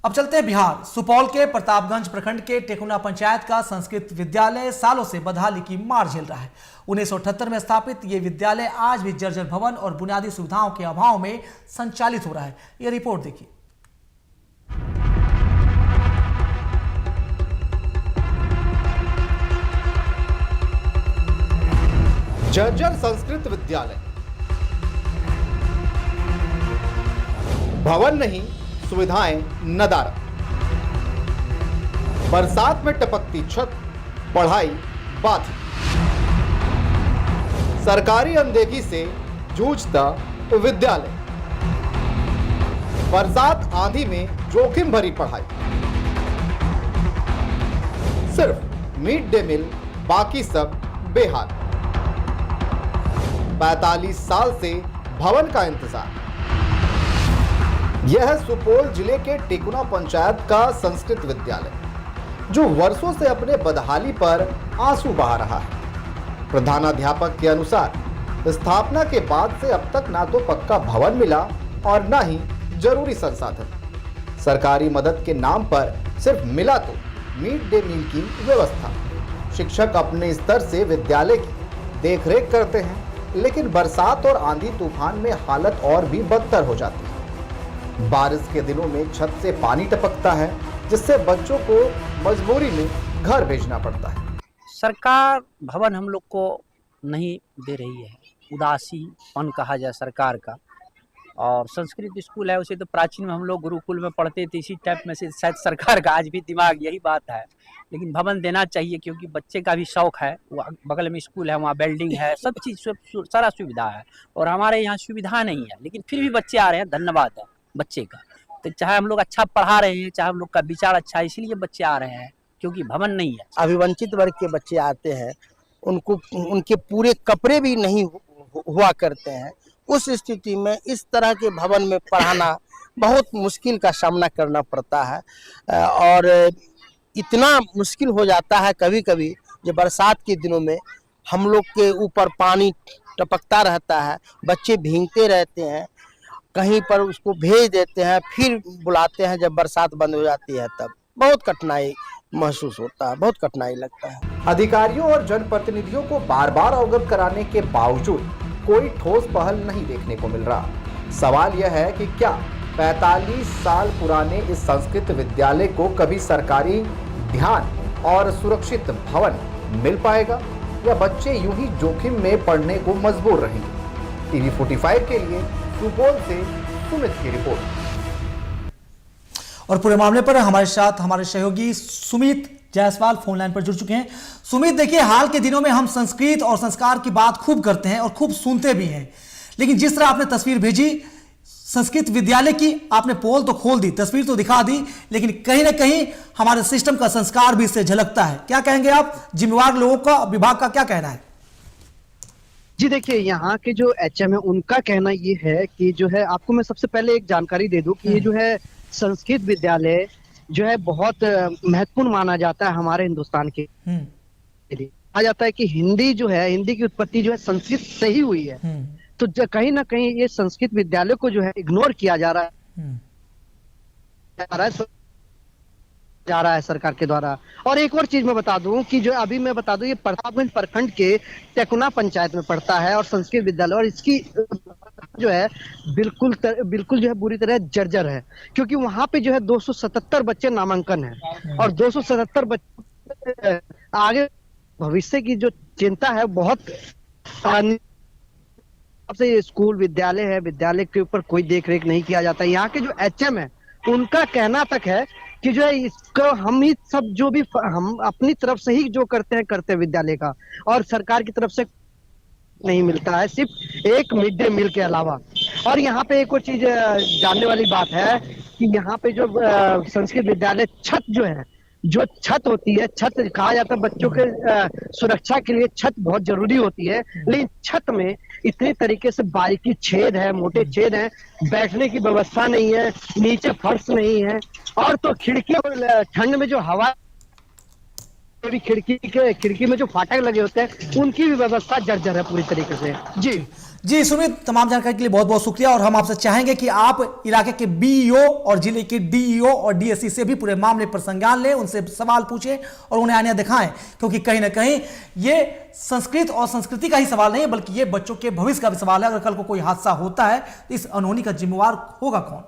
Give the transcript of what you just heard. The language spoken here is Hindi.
अब चलते हैं बिहार। सुपौल के प्रतापगंज प्रखंड के टेकुना पंचायत का संस्कृत विद्यालय सालों से बदहाली की मार झेल रहा है। 1978 में स्थापित ये विद्यालय आज भी जर्जर भवन और बुनियादी सुविधाओं के अभाव में संचालित हो रहा है। यह रिपोर्ट देखिए। जर्जर संस्कृत विद्यालय, भवन नहीं, सुविधाएं नदारद, बरसात में टपकती छत, पढ़ाई बाधित, सरकारी अनदेखी से जूझता विद्यालय, बरसात आंधी में जोखिम भरी पढ़ाई, सिर्फ मिड डे मील, बाकी सब बेहाल। 45 साल से भवन का इंतजार। यह सुपौल जिले के टेकुना पंचायत का संस्कृत विद्यालय, जो वर्षों से अपने बदहाली पर आंसू बहा रहा है। प्रधानाध्यापक के अनुसार स्थापना के बाद से अब तक ना तो पक्का भवन मिला और ना ही जरूरी संसाधन। सरकारी मदद के नाम पर सिर्फ मिला तो मिड डे मील की व्यवस्था। शिक्षक अपने स्तर से विद्यालय की देखरेख करते हैं, लेकिन बरसात और आंधी तूफान में हालत और भी बदतर हो जाती है। बारिश के दिनों में छत से पानी टपकता है, जिससे बच्चों को मजबूरी में घर भेजना पड़ता है। सरकार भवन हम लोग को नहीं दे रही है, उदासीपन कहा जाए सरकार का। और संस्कृत स्कूल है, उसे तो प्राचीन में हम लोग गुरुकुल में पढ़ते थे, इसी टाइप में से शायद सरकार का आज भी दिमाग यही बात है। लेकिन भवन देना चाहिए, क्योंकि बच्चे का भी शौक है। वो बगल में स्कूल है, वहाँ बिल्डिंग है, सब चीज़ सारा सुविधा है। और हमारे यहाँ सुविधा नहीं है, लेकिन फिर भी बच्चे आ रहे हैं, धन्यवाद है बच्चे का। तो चाहे हम लोग अच्छा पढ़ा रहे हैं, चाहे हम लोग का विचार अच्छा है, इसीलिए बच्चे आ रहे हैं, क्योंकि भवन नहीं है। अभिवंचित वर्ग के बच्चे आते हैं, उनको उनके पूरे कपड़े भी नहीं हुआ करते हैं। उस स्थिति में इस तरह के भवन में पढ़ाना बहुत मुश्किल का सामना करना पड़ता है। और इतना मुश्किल हो जाता है कभी कभी, जो बरसात के दिनों में हम लोग के ऊपर पानी टपकता रहता है, बच्चे भीगते रहते हैं, कहीं पर उसको भेज देते हैं, फिर बुलाते हैं जब बरसात बंद हो जाती है, तब बहुत कठिनाई महसूस होता है, बहुत कठिनाई लगता है। अधिकारियों और जनप्रतिनिधियों को बार बार अवगत कराने के बावजूद कोई ठोस पहल नहीं देखने को मिल रहा। सवाल यह है कि क्या 45 साल पुराने इस संस्कृत विद्यालय को कभी सरकारी ध्यान और सुरक्षित भवन मिल पाएगा, या बच्चे यूं ही जोखिम में पड़ने को मजबूर रहेंगे। टीवी 45 के लिए सुपौल से सुमित की रिपोर्ट। और पूरे मामले पर हमारे साथ हमारे सहयोगी सुमित जायसवाल फोन लाइन पर जुड़ चुके हैं। सुमित, देखिए, हाल के दिनों में हम संस्कृत और संस्कार की बात खूब करते हैं और खूब सुनते भी हैं, लेकिन जिस तरह आपने तस्वीर भेजी संस्कृत विद्यालय की, आपने पोल तो खोल दी, तस्वीर तो दिखा दी, लेकिन कहीं ना कहीं हमारे सिस्टम का संस्कार भी इससे झलकता है। क्या कहेंगे आप, जिम्मेवार लोगों का, विभाग का क्या कहना है? जी देखिए, यहाँ के जो एचएम है उनका कहना ये है कि जो है, आपको मैं सबसे पहले एक जानकारी दे दूं कि ये जो है संस्कृत विद्यालय जो है बहुत महत्वपूर्ण माना जाता है हमारे हिंदुस्तान के लिए। कहा जाता है कि हिंदी जो है, हिंदी की उत्पत्ति जो है संस्कृत से ही हुई है। तो कहीं ना कहीं ये संस्कृत विद्यालय को जो है इग्नोर किया जा रहा है सरकार के द्वारा। और एक और चीज मैं बता दूं कि जो अभी मैं बता दूं, ये प्रतापगंज प्रखंड के टेकुना पंचायत में पड़ता है और संस्कृत विद्यालय, और इसकी जो है बिल्कुल जो है बुरी तरह जर्जर है, क्योंकि वहां पे जो है 277 बच्चे नामांकन है और 277 बच्चे आगे भविष्य की जो चिंता है बहुत। अब से ये स्कूल विद्यालय है, विद्यालय के ऊपर कोई देख रेख नहीं किया जाता। यहाँ के जो एचएम है उनका कहना तक है कि जो है इसको हम ही सब जो भी हम अपनी तरफ से ही जो करते हैं विद्यालय का, और सरकार की तरफ से नहीं मिलता है, सिर्फ एक मिड डे मील के अलावा। और यहाँ पे एक और चीज जानने वाली बात है कि यहाँ पे जो संस्कृत विद्यालय छत जो है, जो छत होती है, छत कहा जाता है बच्चों के सुरक्षा के लिए छत बहुत जरूरी होती है, लेकिन छत में इतने तरीके से बारीकी छेद है, मोटे छेद है, बैठने की व्यवस्था नहीं है, नीचे फर्श नहीं है, और तो खिड़की और ठंड में जो हवा, खिड़की में जो फाटक लगे होते हैं उनकी भी व्यवस्था जर्जर है पूरी तरीके से। जी जी सुमित, तमाम जानकारी के लिए बहुत बहुत शुक्रिया। और हम आपसे चाहेंगे कि आप इलाके के बीईओ और जिले के डीईओ और डीएससी से भी पूरे मामले पर संज्ञान लें, उनसे सवाल पूछें और उन्हें आईना दिखाएं, क्योंकि कहीं ना कहीं ये संस्कृत और संस्कृति का ही सवाल नहीं है, बल्कि ये बच्चों के भविष्य का भी सवाल है। अगर कल को कोई हादसा होता है तो इस अनहोनी का जिम्मेवार होगा कौन?